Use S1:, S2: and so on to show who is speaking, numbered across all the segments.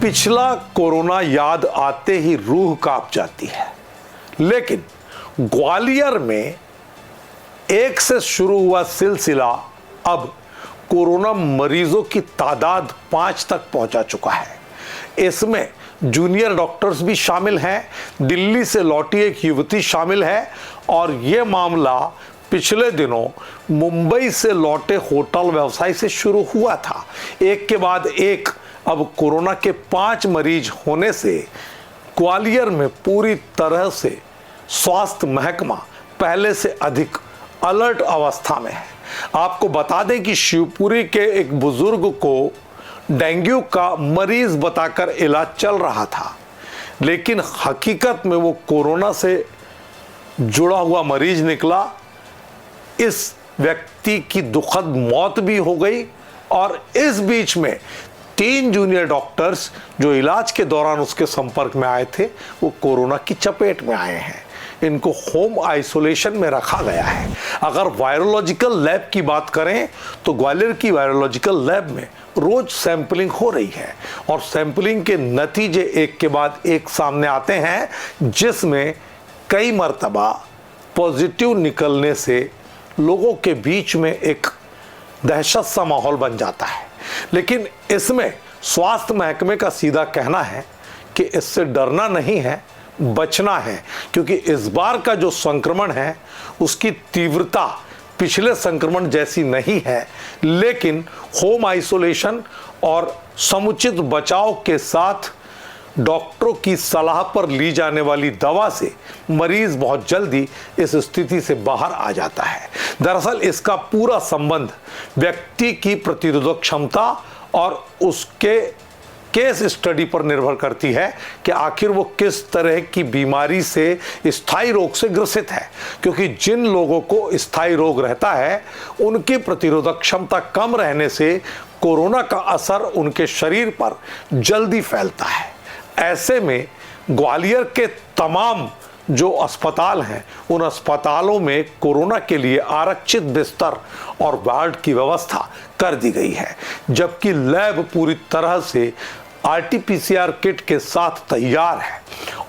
S1: पिछला कोरोना याद आते ही रूह कांप जाती है। लेकिन ग्वालियर में एक से शुरू हुआ सिलसिला अब कोरोना मरीजों की तादाद 5 तक पहुंचा चुका है। इसमें जूनियर डॉक्टर्स भी शामिल हैं, दिल्ली से लौटी एक युवती शामिल है और यह मामला पिछले दिनों मुंबई से लौटे होटल व्यवसायी से शुरू हुआ था। एक के बाद एक अब कोरोना के 5 मरीज होने से ग्वालियर में पूरी तरह से स्वास्थ्य महकमा पहले से अधिक अलर्ट अवस्था में है। आपको बता दें कि शिवपुरी के एक बुजुर्ग को डेंगू का मरीज बताकर इलाज चल रहा था, लेकिन हकीकत में वो कोरोना से जुड़ा हुआ मरीज निकला। इस व्यक्ति की दुखद मौत भी हो गई और इस बीच में 3 जूनियर डॉक्टर्स जो इलाज के दौरान उसके संपर्क में आए थे वो कोरोना की चपेट में आए हैं। इनको होम आइसोलेशन में रखा गया है। अगर वायरोलॉजिकल लैब की बात करें तो ग्वालियर की वायरोलॉजिकल लैब में रोज सैंपलिंग हो रही है और सैंपलिंग के नतीजे एक के बाद एक सामने आते हैं, जिसमें कई मर्तबा पॉजिटिव निकलने से लोगों के बीच में एक दहशत सा माहौल बन जाता है। लेकिन इसमें स्वास्थ्य महकमे का सीधा कहना है कि इससे डरना नहीं है, बचना है, क्योंकि इस बार का जो संक्रमण है उसकी तीव्रता पिछले संक्रमण जैसी नहीं है। लेकिन होम आइसोलेशन और समुचित बचाव के साथ डॉक्टरों की सलाह पर ली जाने वाली दवा से मरीज बहुत जल्दी इस स्थिति से बाहर आ जाता है। दरअसल इसका पूरा संबंध व्यक्ति की प्रतिरोधक क्षमता और उसके केस स्टडी पर निर्भर करती है कि आखिर वो किस तरह की बीमारी से, स्थायी रोग से ग्रसित है। क्योंकि जिन लोगों को स्थायी रोग रहता है उनकी प्रतिरोधक क्षमता कम रहने से कोरोना का असर उनके शरीर पर जल्दी फैलता है। ऐसे में ग्वालियर के तमाम जो अस्पताल हैं उन अस्पतालों में कोरोना के लिए आरक्षित बिस्तर और वार्ड की व्यवस्था कर दी गई है, जबकि लैब पूरी तरह से आरटीपीसीआर किट के साथ तैयार है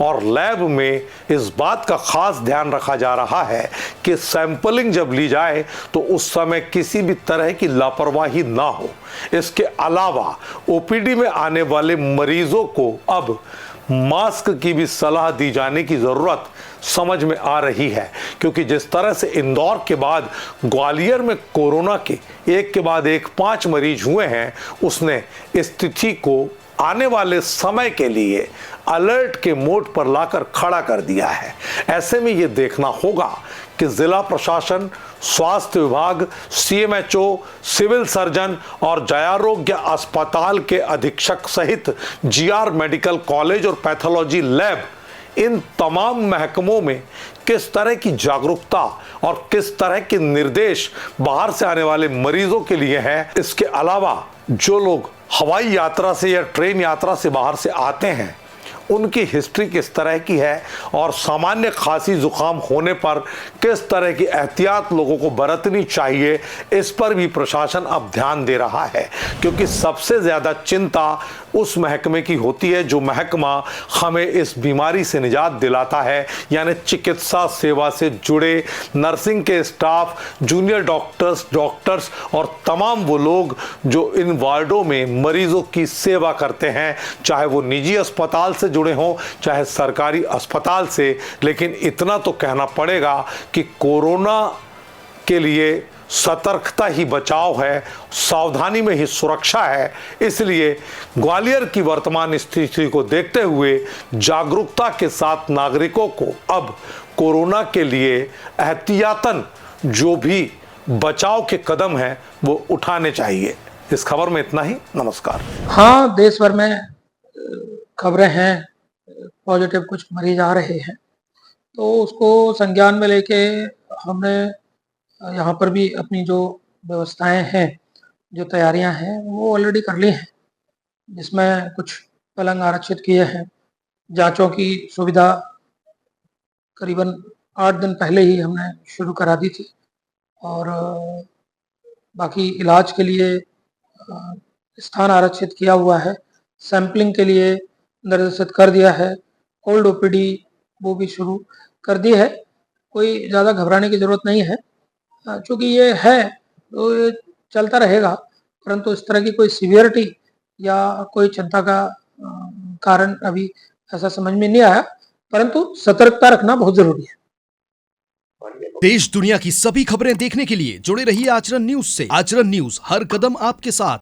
S1: और लैब में इस बात का खास ध्यान रखा जा रहा है कि सैंपलिंग जब ली जाए तो उस समय किसी भी तरह की लापरवाही ना हो। इसके अलावा ओपीडी में आने वाले मरीजों को अब मास्क की भी सलाह दी जाने की ज़रूरत समझ में आ रही है, क्योंकि जिस तरह से इंदौर के बाद ग्वालियर में कोरोना के एक के बाद एक 5 मरीज हुए हैं, उसने स्थिति को आने वाले समय के लिए अलर्ट के मोड पर लाकर खड़ा कर दिया है। ऐसे में ये देखना होगा कि जिला प्रशासन, स्वास्थ्य विभाग, सीएमएचओ, सिविल सर्जन और जयारोग्य अस्पताल के अधीक्षक सहित जीआर मेडिकल कॉलेज और पैथोलॉजी लैब, इन तमाम महकमों में किस तरह की जागरूकता और किस तरह के निर्देश बाहर से आने वाले मरीजों के लिए है। इसके अलावा जो लोग हवाई यात्रा से या ट्रेन यात्रा से बाहर से आते हैं उनकी हिस्ट्री किस तरह की है और सामान्य खांसी जुकाम होने पर किस तरह की एहतियात लोगों को बरतनी चाहिए, इस पर भी प्रशासन अब ध्यान दे रहा है। क्योंकि सबसे ज़्यादा चिंता उस महकमे की होती है जो महकमा हमें इस बीमारी से निजात दिलाता है, यानी चिकित्सा सेवा से जुड़े नर्सिंग के स्टाफ, जूनियर डॉक्टर्स और तमाम वो लोग जो इन वार्डों में मरीजों की सेवा करते हैं, चाहे वो निजी अस्पताल से जुड़े हों चाहे सरकारी अस्पताल से। लेकिन इतना तो कहना पड़ेगा कि कोरोना के लिए सतर्कता ही बचाव है, सावधानी में ही सुरक्षा है। इसलिए ग्वालियर की वर्तमान स्थिति को देखते हुए जागरूकता के साथ नागरिकों को अब कोरोना के लिए एहतियातन जो भी बचाव के कदम हैं वो उठाने चाहिए। इस खबर में इतना ही। नमस्कार।
S2: हाँ, देश भर में खबरें हैं, पॉजिटिव कुछ मरीज आ रहे हैं, तो उसको संज्ञान में लेके हमने यहाँ पर भी अपनी जो व्यवस्थाएं हैं, जो तैयारियां हैं, वो ऑलरेडी कर ली हैं, जिसमें कुछ पलंग आरक्षित किए हैं। जांचों की सुविधा करीबन 8 दिन पहले ही हमने शुरू करा दी थी और बाकी इलाज के लिए स्थान आरक्षित किया हुआ है। सैंपलिंग के लिए निर्देशित कर दिया है। कोल्ड ओपीडी वो भी शुरू कर दी है। कोई ज़्यादा घबराने की ज़रूरत नहीं है, चूँकि ये है तो ये चलता रहेगा, परंतु इस तरह की कोई सीवियरिटी या कोई चिंता का कारण अभी ऐसा समझ में नहीं आया, परंतु सतर्कता रखना बहुत ज़रूरी है।
S3: देश दुनिया की सभी खबरें देखने के लिए जुड़े रहिए आचरण न्यूज से। आचरण न्यूज, हर कदम आपके साथ।